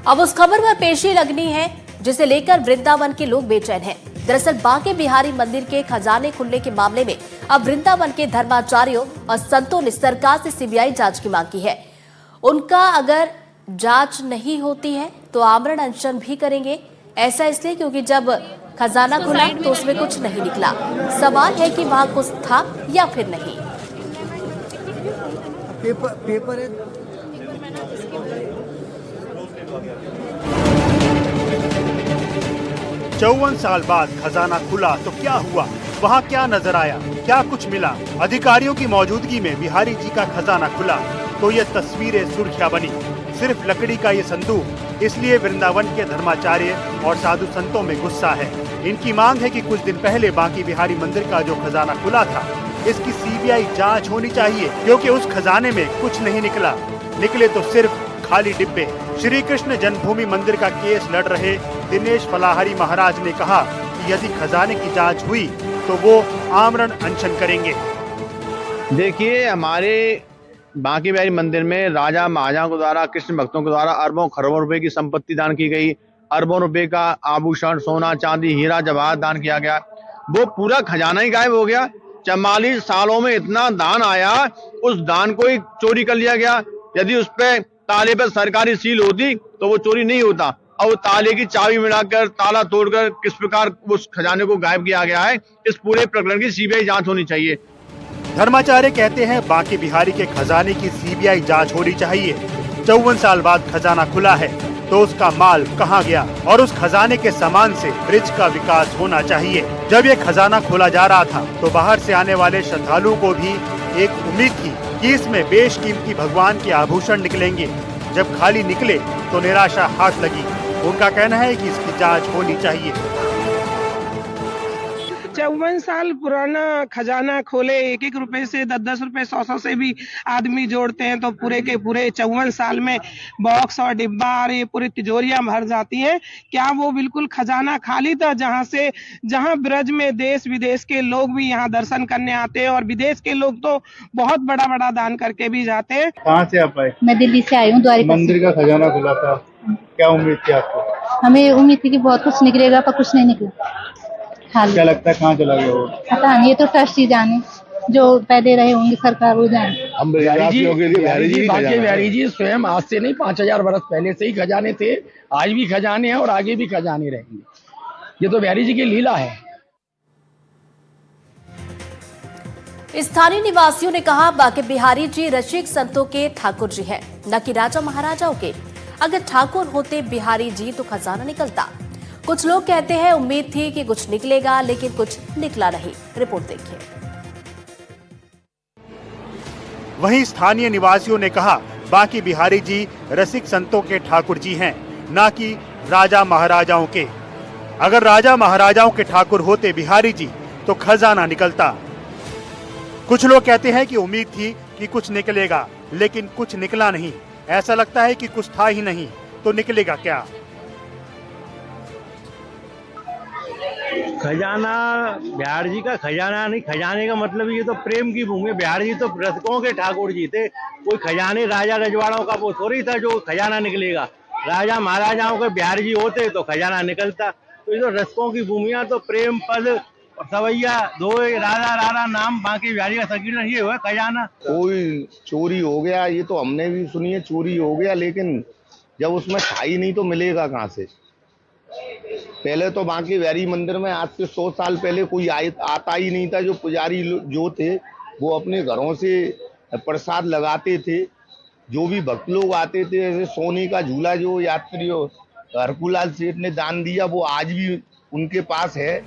अब उस खबर पर पेशी लगनी है जिसे लेकर वृंदावन के लोग बेचैन हैं। दरअसल बांके बिहारी मंदिर के खजाने खुलने के मामले में अब वृंदावन के धर्माचार्यों और संतों ने सरकार से सीबीआई जांच की मांग की है। उनका अगर जांच नहीं होती है तो आमरण अनशन भी करेंगे। ऐसा इसलिए क्योंकि जब खजाना खुला तो उसमें कुछ नहीं निकला। सवाल है कि वहां कुछ था या फिर नहीं। पेपर है। 54 साल बाद खजाना खुला तो क्या हुआ, वहाँ क्या नजर आया, क्या कुछ मिला? अधिकारियों की मौजूदगी में बिहारी जी का खजाना खुला तो ये तस्वीरें सुर्खियां बनी। सिर्फ लकड़ी का ये संदूक, इसलिए वृंदावन के धर्माचार्य और साधु संतों में गुस्सा है। इनकी मांग है कि कुछ दिन पहले बांके बिहारी मंदिर का जो खजाना खुला था, इसकी सीबीआई जांच होनी चाहिए, क्योंकि उस खजाने में कुछ नहीं निकला। निकले तो सिर्फ खाली डिब्बे। श्री कृष्ण जन्मभूमि मंदिर का केस लड़ रहे दिनेश फलाहारी महाराज ने कहा कि यदि खजाने की जांच हुई तो वो आमरण अनशन करेंगे। देखिए, हमारे बांके बिहारी मंदिर में राजा महाराजाओं के द्वारा, कृष्ण भक्तों के द्वारा अरबों खरबों रुपए की संपत्ति दान की गई। अरबों रुपए का आभूषण, सोना, चांदी, हीरा जवाहर दान किया गया। वो पूरा खजाना ही गायब हो गया। 44 सालों में इतना दान आया, उस दान को ही चोरी कर लिया गया। यदि उस पे ताले पर सरकारी सील होती तो वो चोरी नहीं होता। और ताले की चाबी मिलाकर, ताला तोड़कर किस प्रकार उस खजाने को गायब किया गया है, इस पूरे प्रकरण की सीबीआई जांच होनी चाहिए। धर्माचार्य कहते हैं बांके बिहारी के खजाने की सीबीआई जांच होनी चाहिए। 54 साल बाद खजाना खुला है तो उसका माल कहां गया, और उस खजाने के सामान से ब्रिज का विकास होना चाहिए। जब ये खजाना खोला जा रहा था तो बाहर से आने वाले श्रद्धालुओं को भी एक उम्मीद थी कि इसमें बेशकीमती भगवान के आभूषण निकलेंगे। जब खाली निकले तो निराशा हाथ लगी। उनका कहना है कि इसकी जांच होनी चाहिए। 54 साल पुराना खजाना खोले, एक एक रुपए से 10-10 रुपए 100-100 से भी आदमी जोड़ते हैं तो पूरे के पूरे 54 साल में बॉक्स और डिब्बा और ये पूरी तिजोरियां भर जाती हैं। क्या वो बिल्कुल खजाना खाली था जहां ब्रज में देश विदेश के लोग भी यहाँ दर्शन करने आते हैं और विदेश के लोग तो बहुत बड़ा बड़ा दान करके भी जाते हैं। कहाँ से आप आए? मैं दिल्ली से आई हूँ। द्वारिका मंदिर का खजाना खुला था, क्या उम्मीद थी आपको? हमें उम्मीद थी कि बहुत कुछ निकलेगा, पर कुछ नहीं निकला। क्या लगता है कहाँ चला गया वो? पता नहीं, ये तो ट्रस्टी जाने, जो पहले रहे होंगे सरकार वो जाने। हम बिहारी जी स्वयं आज से नहीं 5000 वर्ष पहले से ही खजाने थे। आज भी खजाने हैं और आगे भी खजाने रहेंगे। ये तो बिहारी जी की लीला है। स्थानीय निवासियों ने कहा बांके बिहारी जी रसिक संतों के ठाकुर जी हैं, न कि राजा महाराजाओं के। अगर ठाकुर होते बिहारी जी तो खजाना निकलता। कुछ लोग कहते हैं उम्मीद थी कि कुछ निकलेगा, लेकिन कुछ निकला नहीं। रिपोर्ट देखिए। वहीं स्थानीय निवासियों ने कहा बांके बिहारी जी रसिक संतों के ठाकुर जी हैं, न कि राजा महाराजाओं के। अगर राजा महाराजाओं के ठाकुर होते बिहारी जी तो खजाना निकलता। कुछ लोग कहते हैं कि उम्मीद थी कि कुछ निकलेगा, लेकिन कुछ निकला नहीं। ऐसा लगता है कि कुछ था ही नहीं, तो निकलेगा क्या? खजाना बिहार जी का खजाना नहीं, खजाने का मतलब ये तो प्रेम की भूमि। बिहार जी तो रसिकों के ठाकुर जी थे। कोई खजाने राजा रजवाड़ों का वो थोड़ी था जो खजाना निकलेगा। राजा महाराजाओं के बिहार जी होते तो खजाना निकलता। तो ये तो रसिकों की भूमिया, तो प्रेम पद और सवैया दो राजा रारा नाम बांके बिहारी का संकीर्ण ये हुआ खजाना। कोई चोरी हो गया, ये तो हमने भी सुनी है, चोरी हो गया, लेकिन जब उसमें था ही नहीं तो मिलेगा कहाँ से? पहले तो बांके बिहारी मंदिर में आज से 100 साल पहले कोई आता ही नहीं था। जो पुजारी जो थे वो अपने घरों से प्रसाद लगाते थे। जो भी भक्त लोग आते थे, जैसे सोने का झूला जो यात्रियों हरकुलाल सेठ ने दान दिया, वो आज भी उनके पास है।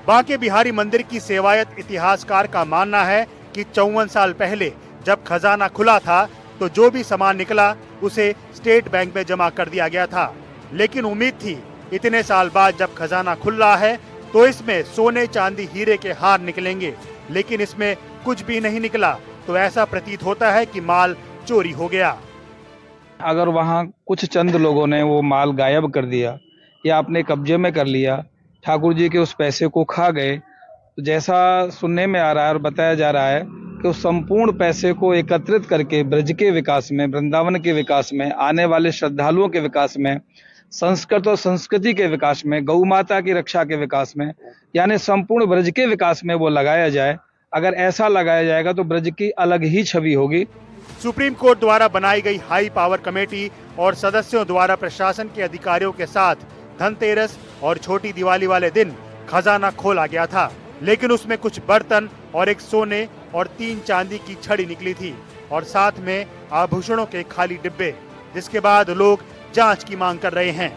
बांके बिहारी मंदिर की सेवायत इतिहासकार का मानना है कि 54 साल पहले जब खजाना खुला था तो जो भी सामान निकला उसे स्टेट बैंक में जमा कर दिया गया था। लेकिन उम्मीद थी इतने साल बाद जब खजाना खुल रहा है तो इसमें सोने चांदी हीरे के हार निकलेंगे, लेकिन इसमें कुछ भी नहीं निकला। तो ऐसा प्रतीत होता है कि माल चोरी हो गया। अगर वहाँ कुछ चंद लोगों ने वो माल गायब कर दिया या अपने कब्जे में कर लिया, ठाकुर जी के उस पैसे को खा गए, तो जैसा सुनने में आ रहा है और बताया जा रहा है कि उस संपूर्ण पैसे को एकत्रित करके ब्रज के विकास में, वृंदावन के विकास में, आने वाले श्रद्धालुओं के विकास में, संस्कृत और संस्कृति के विकास में, गौ माता की रक्षा के विकास में, यानी संपूर्ण ब्रज के विकास में वो लगाया जाए। अगर ऐसा लगाया जाएगा तो ब्रज की अलग ही छवि होगी। सुप्रीम कोर्ट द्वारा बनाई गई हाई पावर कमेटी और सदस्यों द्वारा प्रशासन के अधिकारियों के साथ धनतेरस और छोटी दिवाली वाले दिन खजाना खोला गया था, लेकिन उसमें कुछ बर्तन और एक सोने और 3 चांदी की छड़ी निकली थी और साथ में आभूषणों के खाली डिब्बे, जिसके बाद लोग जांच की मांग कर रहे हैं।